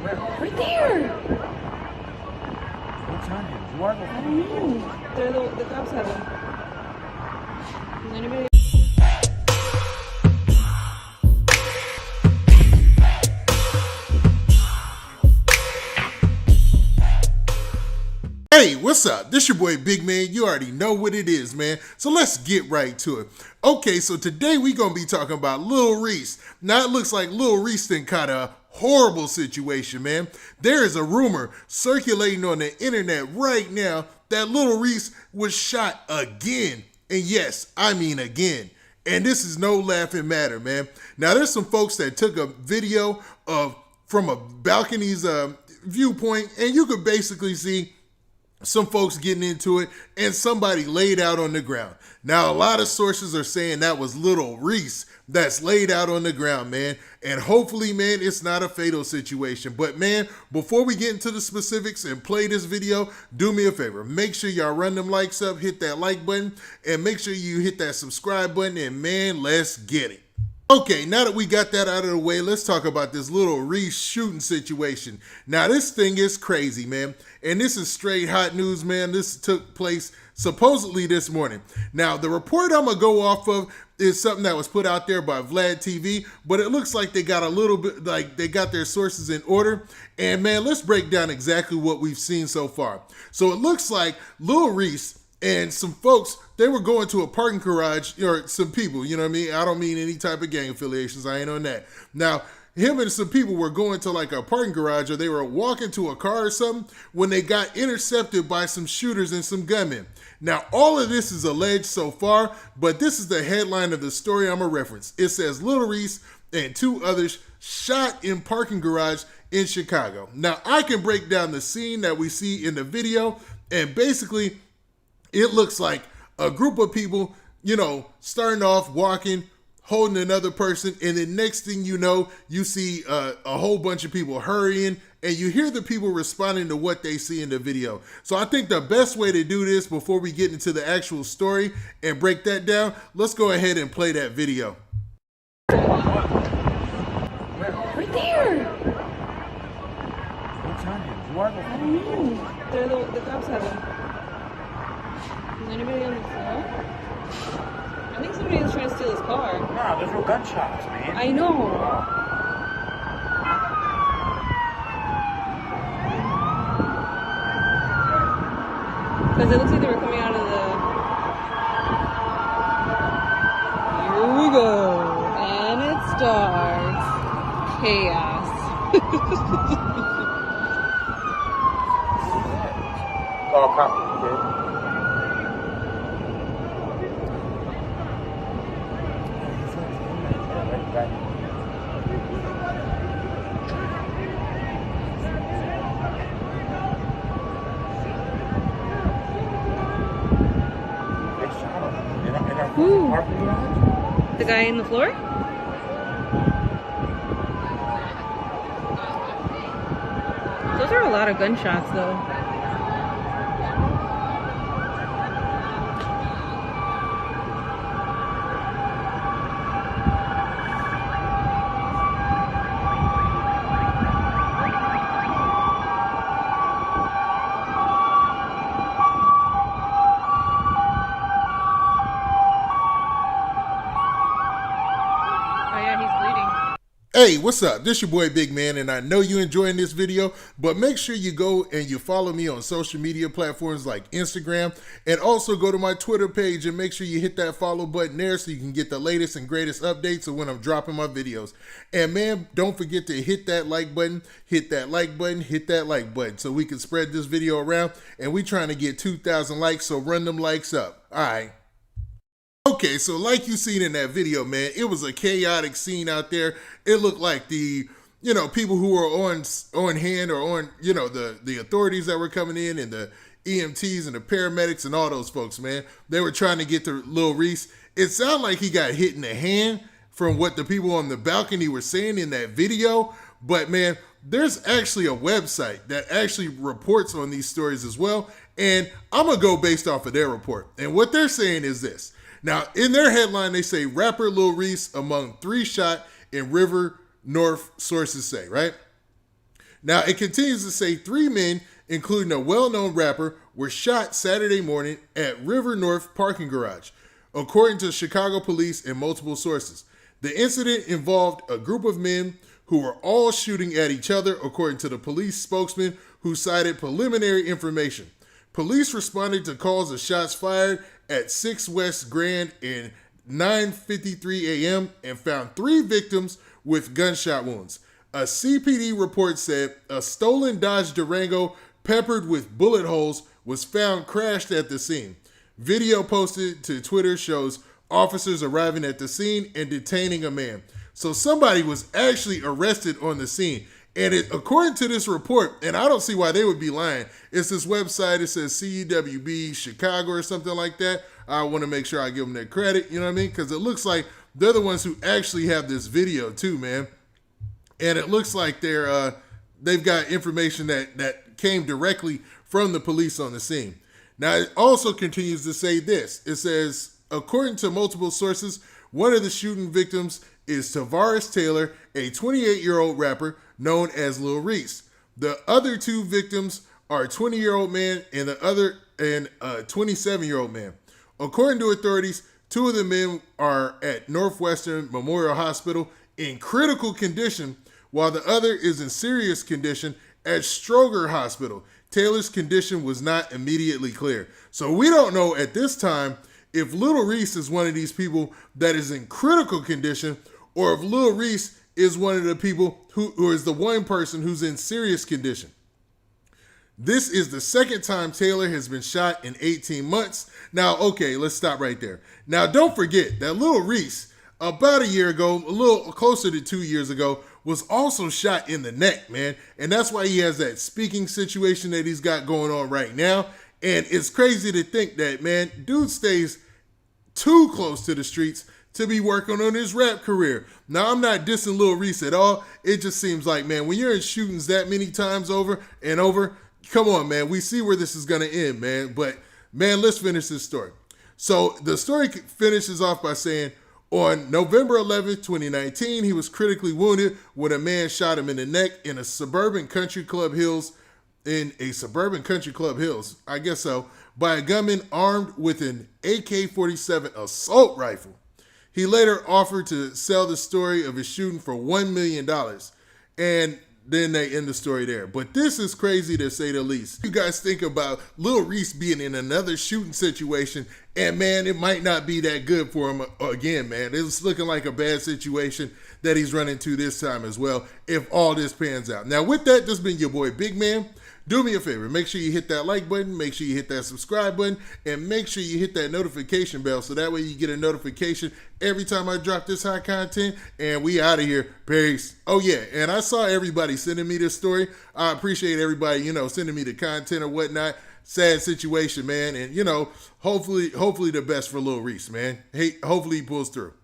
Where? Right there. What's on him? Who are I don't know. They're the cops have him. Is anybody? Hey, what's up? This your boy Big Man. You already know what it is, man. So let's get right to it. Okay, so today we gonna be talking about Lil Reese. Now it looks like Lil Reese done caught a horrible situation, man. There is a rumor circulating on the internet right now that Lil Reese was shot again. And yes, I mean again. And this is no laughing matter, man. Now there's some folks that took a video of from a balcony's viewpoint, and you could basically see some folks getting into it and somebody laid out on the ground. Now, a lot of sources are saying that was little Reese that's laid out on the ground, man. And hopefully, man, it's not a fatal situation. But, man, before we get into the specifics and play this video, do me a favor. Make sure y'all run them likes up, hit that like button, and make sure you hit that subscribe button. And, man, let's get it. Okay, now that we got that out of the way, let's talk about this little Reese shooting situation. Now, this thing is crazy, man. And this is straight hot news, man. This took place supposedly this morning. Now, the report I'm going to go off of is something that was put out there by Vlad TV, but it looks like they got a little bit, like they got their sources in order. And, man, let's break down exactly what we've seen so far. So it looks like Lil Reese and some folks, they were going to a parking garage, or some people, you know what I mean? I don't mean any type of gang affiliations. I ain't on that. Now, him and some people were going to like a parking garage, or they were walking to a car or something, when they got intercepted by some shooters and some gunmen. Now, all of this is alleged so far, but this is the headline of the story I'm going to reference. It says, Lil Reese and two others shot in parking garage in Chicago. Now, I can break down the scene that we see in the video, and basically, it looks like a group of people, you know, starting off walking, holding another person, and then next thing you know, you see a whole bunch of people hurrying, and you hear the people responding to what they see in the video. So I think the best way to do this before we get into the actual story and break that down, let's go ahead and play that video. Where? Right there. What's on him? Who are I don't know. They're the cops have him. Is anybody on the floor? I think somebody was trying to steal his car. Nah, there's no gunshots, man. I know. Because it looks like they were coming out of the... Here we go. And it starts. Chaos. Oh, copy. Who? The guy in the floor? Those are a lot of gunshots, though. Hey, what's up? This your boy Big Man, and I know you're enjoying this video, but make sure you go and you follow me on social media platforms like Instagram, and also go to my Twitter page and make sure you hit that follow button there so you can get the latest and greatest updates of when I'm dropping my videos. And man, don't forget to hit that like button, hit that like button, hit that like button so we can spread this video around, and we trying to get 2,000 likes, so run them likes up. All right. Okay, so like you seen in that video, man, it was a chaotic scene out there. It looked like the, you know, people who were on hand, or on, you know, the authorities that were coming in, and the EMTs and the paramedics and all those folks, man. They were trying to get to Lil Reese. It sounded like he got hit in the hand from what the people on the balcony were saying in that video. But man, there's actually a website that actually reports on these stories as well. And I'm going to go based off of their report. And what they're saying is this. Now, in their headline, they say rapper Lil Reese among 3 shot in River North sources say, right? Now, it continues to say 3 men, including a well-known rapper, were shot Saturday morning at River North parking garage, according to Chicago police and multiple sources. The incident involved a group of men who were all shooting at each other, according to the police spokesman who cited preliminary information. Police responded to calls of shots fired at 6 West Grand in 9:53 a.m. and found 3 victims with gunshot wounds. A CPD report said a stolen Dodge Durango peppered with bullet holes was found crashed at the scene. Video posted to Twitter shows officers arriving at the scene and detaining a man. So somebody was actually arrested on the scene. And according to this report, and I don't see why they would be lying, it's this website, it says CUWB Chicago or something like that. I want to make sure I give them that credit, you know what I mean? Because it looks like they're the ones who actually have this video too, man. And it looks like they've got information that came directly from the police on the scene. Now, it also continues to say this. It says, according to multiple sources, one of the shooting victims is Tavares Taylor, a 28-year-old rapper known as Lil Reese. The other 2 victims are a 20-year-old man and a 27-year-old man. According to authorities, 2 of the men are at Northwestern Memorial Hospital in critical condition, while the other is in serious condition at Stroger Hospital. Taylor's condition was not immediately clear. So we don't know at this time if Little Reese is one of these people that is in critical condition, or if Little Reese is one of the people who is the one person who's in serious condition. This is the second time Taylor has been shot in 18 months. Now, okay, let's stop right there. Now, don't forget that Little Reese, about a year ago, a little closer to 2 years ago, was also shot in the neck, man. And that's why he has that speaking situation that he's got going on right now. And it's crazy to think that, man, dude stays too close to the streets to be working on his rap career. Now, I'm not dissing Lil Reese at all. It just seems like, man, when you're in shootings that many times over and over, come on, man, we see where this is going to end, man. But, man, let's finish this story. So the story finishes off by saying, on November 11th, 2019, he was critically wounded when a man shot him in the neck in a suburban country club hills, I guess so, by a gunman armed with an AK-47 assault rifle. He later offered to sell the story of his shooting for $1 million. And then they end the story there. But this is crazy to say the least. You guys think about Lil Reese being in another shooting situation, and man, it might not be that good for him again, man. It's looking like a bad situation that he's running into this time as well, if all this pans out. Now, with that, this has been your boy Big Man. Do me a favor, make sure you hit that like button, make sure you hit that subscribe button, and make sure you hit that notification bell so that way you get a notification every time I drop this hot content, and we out of here. Peace. Oh yeah, and I saw everybody sending me this story. I appreciate everybody, sending me the content or whatnot. Sad situation, man, and hopefully the best for Lil Reese, man. Hey, hopefully he pulls through.